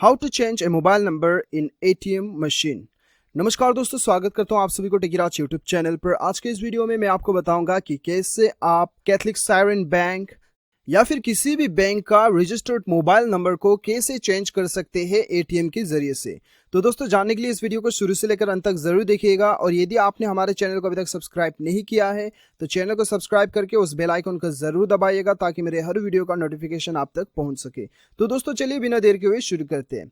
How to change a mobile number in ATM machine. नमस्कार दोस्तों, स्वागत करता हूं आप सभी को टेकीराज यूट्यूब चैनल पर। आज के इस वीडियो में मैं आपको बताऊंगा कि कैसे आप कैथलिक सायरन बैंक या फिर किसी भी बैंक का रजिस्टर्ड मोबाइल नंबर को कैसे चेंज कर सकते हैं ATM के जरिए से। तो दोस्तों, जानने के लिए इस वीडियो को शुरू से लेकर अंत तक जरूर देखिएगा, और यदि आपने हमारे चैनल को अभी तक सब्सक्राइब नहीं किया है तो चैनल को सब्सक्राइब करके उस बेल आइकन को जरूर दबाइएगा ताकि मेरे हर वीडियो का नोटिफिकेशन आप तक पहुंच सके। तो दोस्तों, चलिए बिना देर के हुए शुरू करते हैं।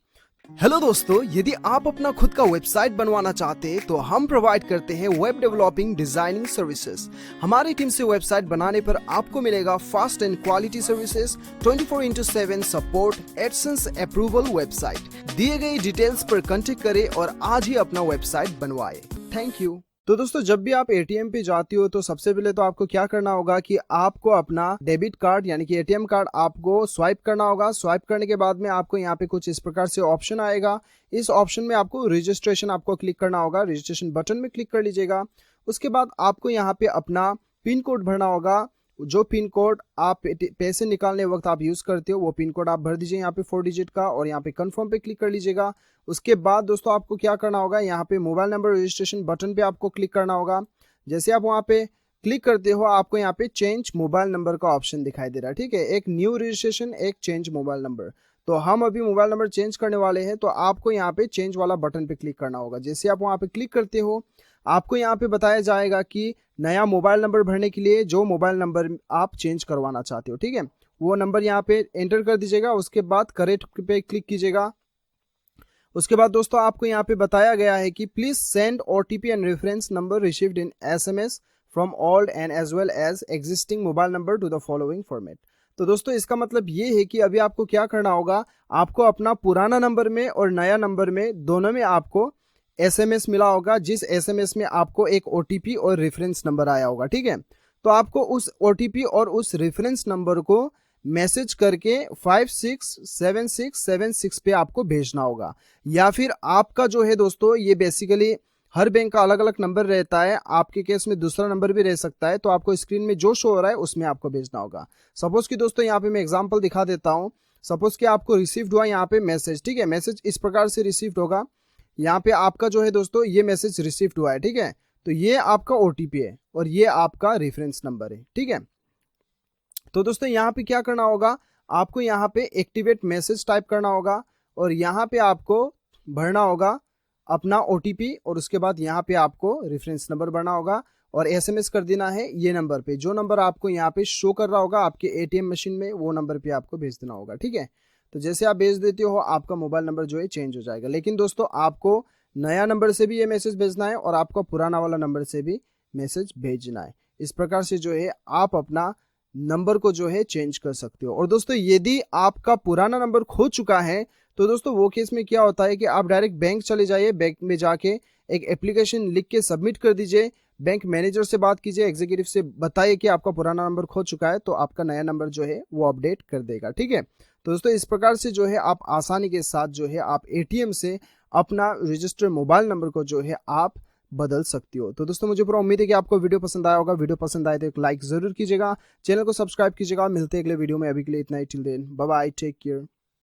हेलो दोस्तों, यदि आप अपना खुद का वेबसाइट बनवाना चाहते हैं तो हम प्रोवाइड करते हैं वेब डेवलपिंग डिजाइनिंग सर्विसेज। हमारी टीम से वेबसाइट बनाने पर आपको मिलेगा fast and quality services, 24/7 support, AdSense approval. Website दिए गए डिटेल्स पर कांटेक्ट करें और आज ही अपना वेबसाइट बनवाएं। Thank you. तो दोस्तों, जब भी आप ATM पे जाती हो तो सबसे पहले तो आपको क्या करना होगा कि आपको अपना डेबिट कार्ड यानी कि ATM कार्ड आपको स्वाइप करना होगा। स्वाइप करने के बाद में आपको यहाँ पे कुछ इस प्रकार से ऑप्शन आएगा। इस ऑप्शन में आपको रजिस्ट्रेशन आपको क्लिक करना होगा। रजिस्ट्रेशन बटन में क्लिक कर लीजिएगा। उसके बाद आपको यहाँ पे अपना पिन कोड भरना होगा। जो पिन कोड आप पैसे निकालने वक्त आप यूज करते हो वो पिन कोड आप भर दीजिए यहाँ पे 4 डिजिट का, और यहाँ पे कंफर्म पे क्लिक कर लीजिएगा। उसके बाद दोस्तों आपको क्या करना होगा, यहाँ पे मोबाइल नंबर रजिस्ट्रेशन बटन पे आपको क्लिक करना होगा। जैसे आप वहाँ पे क्लिक करते हो आपको यहाँ पे चेंज मोबाइल नंबर का ऑप्शन दिखाई दे रहा है। ठीक है, एक न्यू रजिस्ट्रेशन, एक चेंज मोबाइल नंबर। तो हम अभी मोबाइल नंबर चेंज करने वाले हैं, तो आपको यहाँ पे चेंज वाला बटन पे क्लिक करना होगा। जैसे आप वहाँ पे क्लिक करते हो आपको यहाँ पे बताया जाएगा कि नया मोबाइल नंबर भरने के लिए जो मोबाइल नंबर आप चेंज करवाना चाहते हो, ठीक है, वो नंबर यहाँ पे एंटर कर दीजिएगा। उसके बाद करेक्ट पे क्लिक कीजिएगा। उसके बाद दोस्तों आपको यहाँ पे बताया गया है कि please send OTP and reference number received in SMS from old and as well as existing mobile number to the following format. तो दोस्तों, इसका मतलब ये है कि अभी आपको क्या करना होगा, आपको अपना पुराना नंबर में और नया नंबर में दोनों में आपको SMS मिला होगा, जिस SMS में आपको एक OTP और रेफरेंस नंबर आया होगा। ठीक है, तो आपको उस OTP और उस रेफरेंस नंबर को मैसेज करके 567676 पे आपको भेजना होगा। या फिर आपका जो है दोस्तों, ये बेसिकली हर बैंक का अलग अलग नंबर रहता है, आपके केस में दूसरा नंबर भी रह सकता है, तो आपको स्क्रीन में जो शो हो रहा है उसमें आपको भेजना होगा। सपोज कि दोस्तों यहाँ पे मैं एग्जांपल दिखा देता हूँ। सपोज कि आपको रिसीव्ड हुआ यहाँ पे मैसेज। ठीक है, मैसेज इस प्रकार से रिसीव्ड होगा। यहाँ पे आपका जो है दोस्तों ये मैसेज रिसीव्ड हुआ है। ठीक है, तो ये आपका OTP है और ये आपका रेफरेंस नंबर है। ठीक है, तो दोस्तों यहाँ पे क्या करना होगा, आपको यहाँ पे एक्टिवेट मैसेज टाइप करना होगा और यहाँ पे आपको भरना होगा अपना OTP, और उसके बाद यहाँ पे आपको रेफरेंस नंबर भरना होगा और SMS कर देना है ये नंबर पे। जो नंबर आपको यहाँ पे शो कर रहा होगा आपके ATM मशीन में, वो नंबर पे आपको भेज देना होगा। ठीक है, तो जैसे आप भेज देते हो आपका मोबाइल नंबर जो है चेंज हो जाएगा। लेकिन दोस्तों, आपको नया नंबर से भी ये मैसेज भेजना है और आपका पुराना वाला नंबर से भी मैसेज भेजना है। इस प्रकार से जो है आप अपना नंबर को जो है चेंज कर सकते हो। और दोस्तों, यदि आपका पुराना नंबर खो चुका है तो दोस्तों वो केस में क्या होता है कि आप डायरेक्ट बैंक चले जाइए। बैंक में जाके एक एप्लीकेशन लिख के सबमिट कर दीजिए। बैंक मैनेजर से बात कीजिए, एग्जीक्यूटिव से बताइए कि आपका पुराना नंबर खो चुका है, तो आपका नया नंबर जो है वो अपडेट कर देगा। ठीक है, तो दोस्तों इस प्रकार से जो है आप आसानी के साथ जो है आप ATM से अपना रजिस्टर्ड मोबाइल नंबर को जो है आप बदल सकती हो। तो दोस्तों, मुझे पूरा उम्मीद है कि आपको वीडियो पसंद आया होगा। वीडियो पसंद आए तो एक लाइक जरूर कीजिएगा, चैनल को सब्सक्राइब कीजिएगा। मिलते हैं अगले वीडियो में, अभी के लिए इतना ही। Till then bye bye, take care.